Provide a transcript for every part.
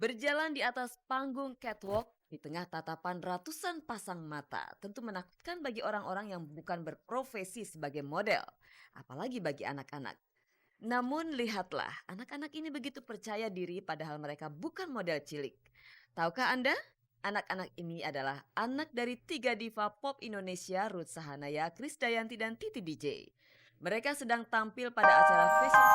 Berjalan di atas panggung catwalk di tengah tatapan ratusan pasang mata tentu menakutkan bagi orang-orang yang bukan berprofesi sebagai model, apalagi bagi anak-anak. Namun lihatlah, anak-anak ini begitu percaya diri padahal mereka bukan model cilik. Tahukah Anda? Anak-anak ini adalah anak dari tiga diva pop Indonesia, Ruth Sahanaya, Krisdayanti, dan Titi DJ. Mereka sedang tampil pada acara fashion.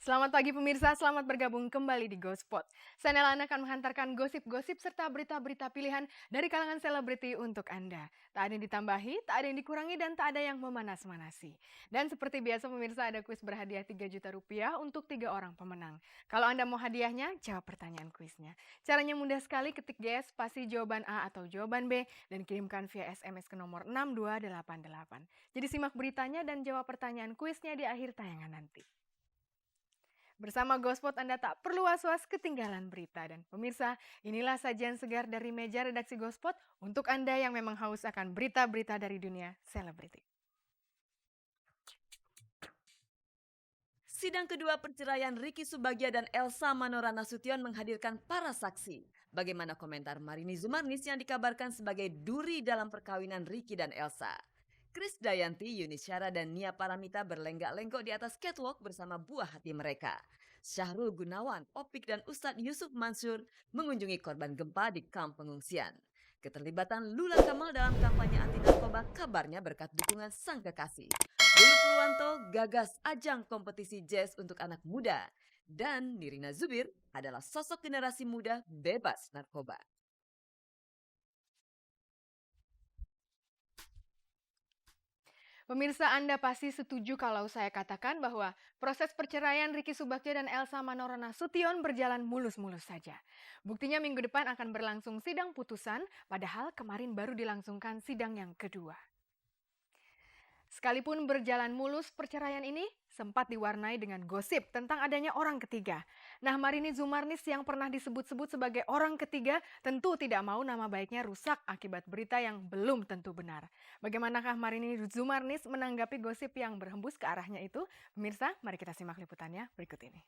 Selamat pagi pemirsa, selamat bergabung kembali di Gospot. Channel Anda akan menghantarkan gosip-gosip serta berita-berita pilihan dari kalangan selebriti untuk Anda. Tak ada yang ditambahi, tak ada yang dikurangi, dan tak ada yang memanas-manasi. Dan seperti biasa pemirsa, ada kuis berhadiah 3 juta rupiah untuk 3 orang pemenang. Kalau Anda mau hadiahnya, jawab pertanyaan kuisnya. Caranya mudah sekali, ketik GS spasi jawaban A atau jawaban B dan kirimkan via SMS ke nomor 6288. Jadi simak beritanya dan jawab pertanyaan kuisnya di akhir tayangan nanti. Bersama Gospot Anda tak perlu was-was ketinggalan berita. Dan pemirsa, inilah sajian segar dari meja redaksi Gospot untuk Anda yang memang haus akan berita-berita dari dunia selebriti. Sidang kedua perceraian Ricky Subagja dan Elsa Manora Nasution menghadirkan para saksi. Bagaimana komentar Marini Zumarnis yang dikabarkan sebagai duri dalam perkawinan Ricky dan Elsa? Krisdayanti, Yuni Syara, dan Nia Paramita berlenggak-lenggok di atas catwalk bersama buah hati mereka. Syahrul Gunawan, Opik, dan Ustadz Yusuf Mansur mengunjungi korban gempa di kamp pengungsian. Keterlibatan Lula Kamal dalam kampanye anti narkoba kabarnya berkat dukungan sang kekasih. Lulu Purwanto gagas ajang kompetisi jazz untuk anak muda. Dan Nirina Zubir adalah sosok generasi muda bebas narkoba. Pemirsa, Anda pasti setuju kalau saya katakan bahwa proses perceraian Ricky Subagja dan Elsa Manora Nasution berjalan mulus-mulus saja. Buktinya minggu depan akan berlangsung sidang putusan, padahal kemarin baru dilangsungkan sidang yang kedua. Sekalipun berjalan mulus, perceraian ini sempat diwarnai dengan gosip tentang adanya orang ketiga. Nah, Marini Zumarnis yang pernah disebut-sebut sebagai orang ketiga tentu tidak mau nama baiknya rusak akibat berita yang belum tentu benar. Bagaimanakah Marini Zumarnis menanggapi gosip yang berhembus ke arahnya itu? Pemirsa, mari kita simak liputannya berikut ini.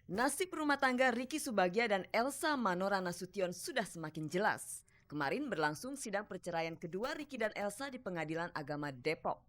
Nasib rumah tangga Ricky Subagja dan Elsa Manora Nasution sudah semakin jelas. Kemarin berlangsung sidang perceraian kedua Ricky dan Elsa di Pengadilan Agama Depok.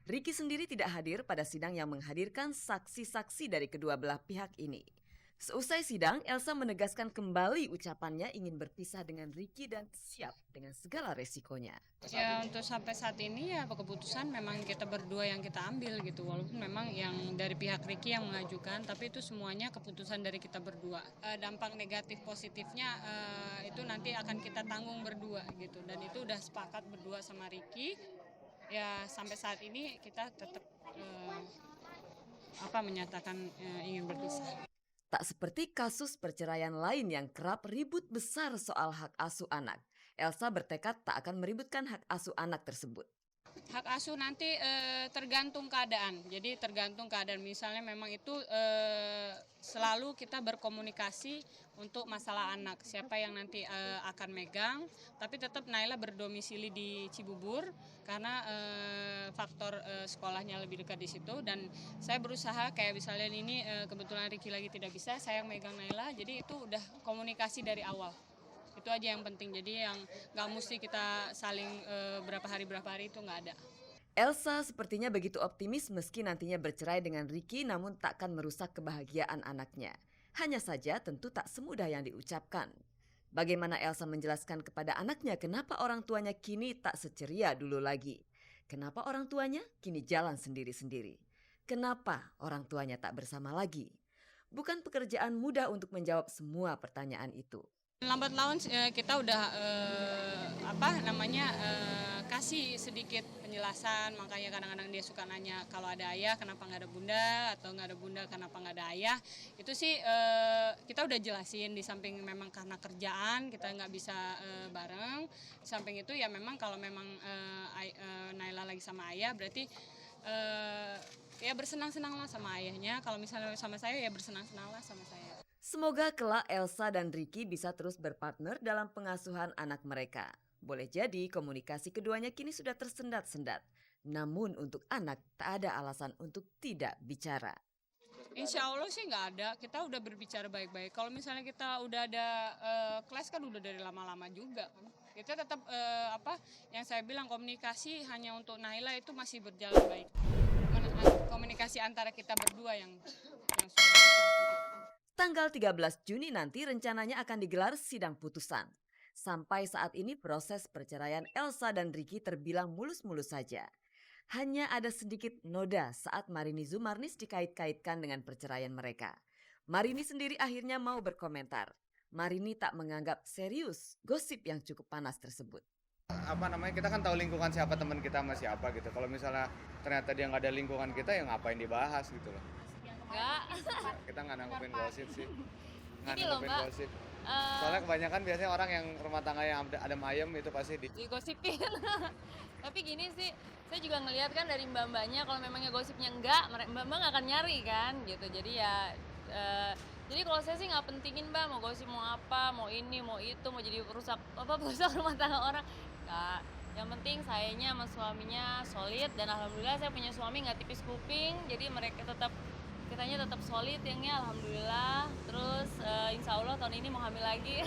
Ricky sendiri tidak hadir pada sidang yang menghadirkan saksi-saksi dari kedua belah pihak ini. Seusai sidang, Elsa menegaskan kembali ucapannya ingin berpisah dengan Ricky dan siap dengan segala resikonya. Ya untuk sampai saat ini ya keputusan memang kita berdua yang kita ambil gitu, walaupun memang yang dari pihak Ricky yang mengajukan, tapi itu semuanya keputusan dari kita berdua. Dampak negatif positifnya itu nanti akan kita tanggung berdua gitu, dan itu udah sepakat berdua sama Ricky. Ya sampai saat ini kita tetap menyatakan ingin berpisah. Tak seperti kasus perceraian lain yang kerap ribut besar soal hak asuh anak. Elsa bertekad tak akan meributkan hak asuh anak tersebut. Hak asuh nanti tergantung keadaan. Jadi tergantung keadaan. Misalnya memang itu selalu kita berkomunikasi untuk masalah anak. Siapa yang nanti akan megang. Tapi tetap Naila berdomisili di Cibubur karena faktor sekolahnya lebih dekat di situ. Dan saya berusaha kayak misalnya ini kebetulan Ricky lagi tidak bisa, saya yang megang Naila. Jadi itu udah komunikasi dari awal. Itu aja yang penting, jadi yang nggak mesti kita saling berapa hari itu nggak ada. Elsa sepertinya begitu optimis meski nantinya bercerai dengan Ricky namun takkan merusak kebahagiaan anaknya. Hanya saja tentu tak semudah yang diucapkan. Bagaimana Elsa menjelaskan kepada anaknya kenapa orang tuanya kini tak seceria dulu lagi? Kenapa orang tuanya kini jalan sendiri-sendiri? Kenapa orang tuanya tak bersama lagi? Bukan pekerjaan mudah untuk menjawab semua pertanyaan itu. Lambat laun kita udah kasih sedikit penjelasan, makanya kadang-kadang dia suka nanya kalau ada ayah kenapa nggak ada bunda, atau nggak ada bunda kenapa nggak ada ayah. Itu sih kita udah jelasin, di samping memang karena kerjaan kita nggak bisa bareng. Di samping itu ya memang kalau memang Naila lagi sama ayah berarti ya bersenang-senanglah sama ayahnya. Kalau misalnya sama saya ya bersenang-senanglah sama saya. Semoga kelak Elsa dan Ricky bisa terus berpartner dalam pengasuhan anak mereka. Boleh jadi komunikasi keduanya kini sudah tersendat-sendat. Namun untuk anak tak ada alasan untuk tidak bicara. Insya Allah sih nggak ada, kita udah berbicara baik-baik. Kalau misalnya kita udah ada kelas kan udah dari lama-lama juga. Kita tetap yang saya bilang komunikasi hanya untuk Naila itu masih berjalan baik. Komunikasi antara kita berdua yang sudah bisa. Tanggal 13 Juni nanti rencananya akan digelar sidang putusan. Sampai saat ini proses perceraian Elsa dan Ricky terbilang mulus-mulus saja. Hanya ada sedikit noda saat Marini Zumarnis dikait-kaitkan dengan perceraian mereka. Marini sendiri akhirnya mau berkomentar. Marini tak menganggap serius gosip yang cukup panas tersebut. Kita kan tahu lingkungan siapa teman kita sama siapa gitu. Kalau misalnya ternyata dia nggak ada lingkungan kita, ya ngapain dibahas gitu loh. Enggak. Kita nggak nanggepin gosip sih. Nggak Gini loh, nanggepin Mbak. gosip. Soalnya kebanyakan biasanya orang yang rumah tangga yang adem ayem itu pasti Digosipin. Tapi gini sih, saya juga ngelihat kan dari mbak-mbaknya kalau memangnya gosipnya enggak, mbak-mbak nggak akan nyari kan gitu. Jadi ya jadi kalau saya sih nggak pentingin Mbak mau gosip mau apa, mau ini, mau itu, mau jadi perusak rumah tangga orang. Nggak. Yang penting sayanya sama suaminya solid dan alhamdulillah saya punya suami nggak tipis kuping. Jadi kitanya tetap solid yangnya alhamdulillah. Terus insya Allah tahun ini mau hamil lagi.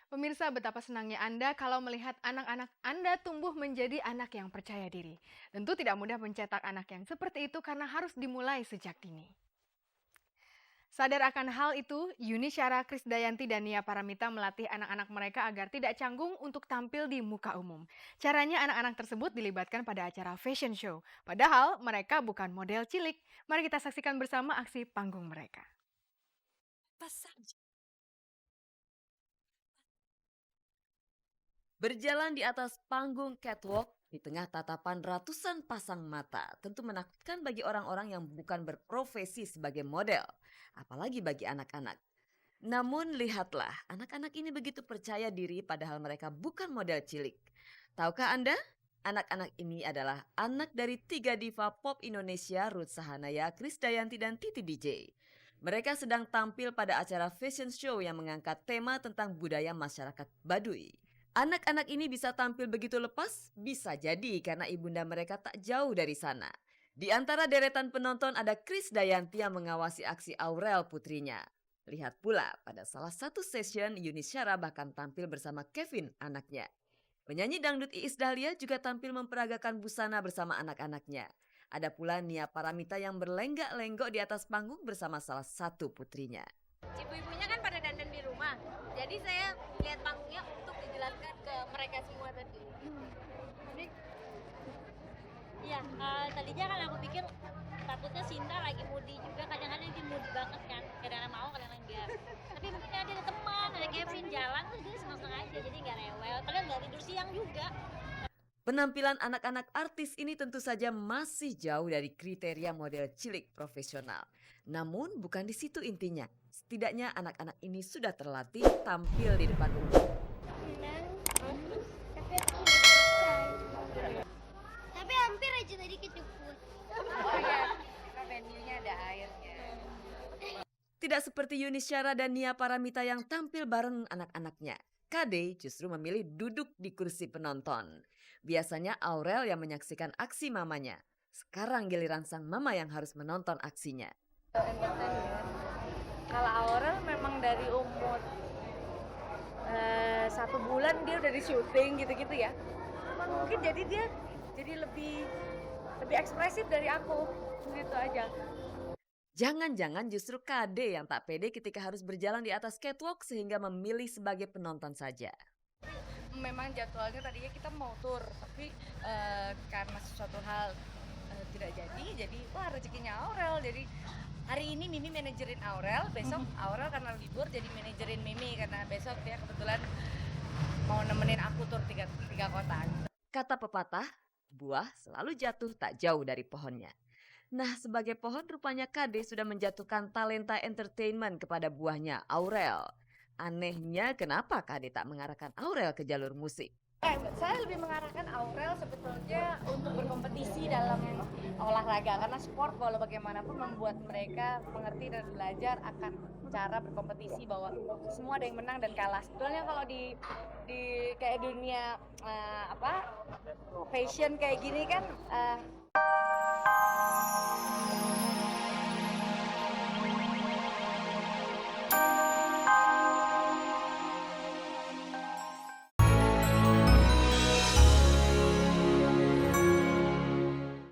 Pemirsa, betapa senangnya Anda kalau melihat anak-anak Anda tumbuh menjadi anak yang percaya diri. Tentu tidak mudah mencetak anak yang seperti itu karena harus dimulai sejak dini. Sadar akan hal itu, Yuni Syara, Krisdayanti, dan Nia Paramita melatih anak-anak mereka agar tidak canggung untuk tampil di muka umum. Caranya anak-anak tersebut dilibatkan pada acara fashion show. Padahal mereka bukan model cilik. Mari kita saksikan bersama aksi panggung mereka. Berjalan di atas panggung catwalk di tengah tatapan ratusan pasang mata tentu menakutkan bagi orang-orang yang bukan berprofesi sebagai model, apalagi bagi anak-anak. Namun lihatlah, anak-anak ini begitu percaya diri padahal mereka bukan model cilik. Tahukah Anda? Anak-anak ini adalah anak dari 3 diva pop Indonesia, Ruth Sahanaya, Krisdayanti, dan Titi DJ. Mereka sedang tampil pada acara fashion show yang mengangkat tema tentang budaya masyarakat Baduy. Anak-anak ini bisa tampil begitu lepas? Bisa jadi karena ibunda mereka tak jauh dari sana. Di antara deretan penonton ada Krisdayanti yang mengawasi aksi Aurel putrinya. Lihat pula pada salah satu session Yuni Syara bahkan tampil bersama Kevin anaknya. Penyanyi dangdut Iis Dahlia juga tampil memperagakan busana bersama anak-anaknya. Ada pula Nia Paramita yang berlenggak-lenggok di atas panggung bersama salah satu putrinya. Ibu-ibunya kan pada dandan di rumah, jadi saya lihat panggungnya untuk dijelaskan ke mereka semua tadi. Iya, tadinya kan aku pikir takutnya Sinta lagi moody juga, kadang-kadang dia moody banget kan, kadang-kadang mau, kadang-kadang enggak. Tapi mungkin ada teman, ada Kevin jalan, terus dia senang-senang aja, jadi nggak rewel. Padahal nggak tidur siang juga. Penampilan anak-anak artis ini tentu saja masih jauh dari kriteria model cilik profesional. Namun bukan di situ intinya. Setidaknya anak-anak ini sudah terlatih tampil di depan umum. Tapi hampir aja tadi kejeput. Oh iya, karena venue-nya ada airnya. Tidak seperti Yuni Syara dan Nia Paramita yang tampil bareng anak-anaknya. Kade justru memilih duduk di kursi penonton. Biasanya Aurel yang menyaksikan aksi mamanya. Sekarang giliran sang mama yang harus menonton aksinya. Kalau Aurel memang dari umur 1 bulan dia udah di syuting gitu-gitu ya. Cuman mungkin jadi dia lebih ekspresif dari aku gitu aja. Jangan-jangan justru Kade yang tak pede ketika harus berjalan di atas catwalk sehingga memilih sebagai penonton saja. Memang jadwalnya tadinya kita mau tur, tapi karena sesuatu hal tidak jadi wah rezekinya Aurel. Jadi hari ini Mimi manajerin Aurel, besok Aurel karena libur jadi manajerin Mimi karena besok dia kebetulan mau nemenin aku tur tiga kota. Kata pepatah, buah selalu jatuh tak jauh dari pohonnya. Nah, sebagai pohon rupanya Kade sudah menjatuhkan talenta entertainment kepada buahnya Aurel. Anehnya kenapa Kade tak mengarahkan Aurel ke jalur musik? Saya lebih mengarahkan Aurel sebetulnya untuk berkompetisi dalam olahraga, karena sport walau bagaimanapun membuat mereka mengerti dan belajar akan cara berkompetisi, bahwa semua ada yang menang dan kalah. Sebetulnya kalau di kayak dunia fashion kayak gini kan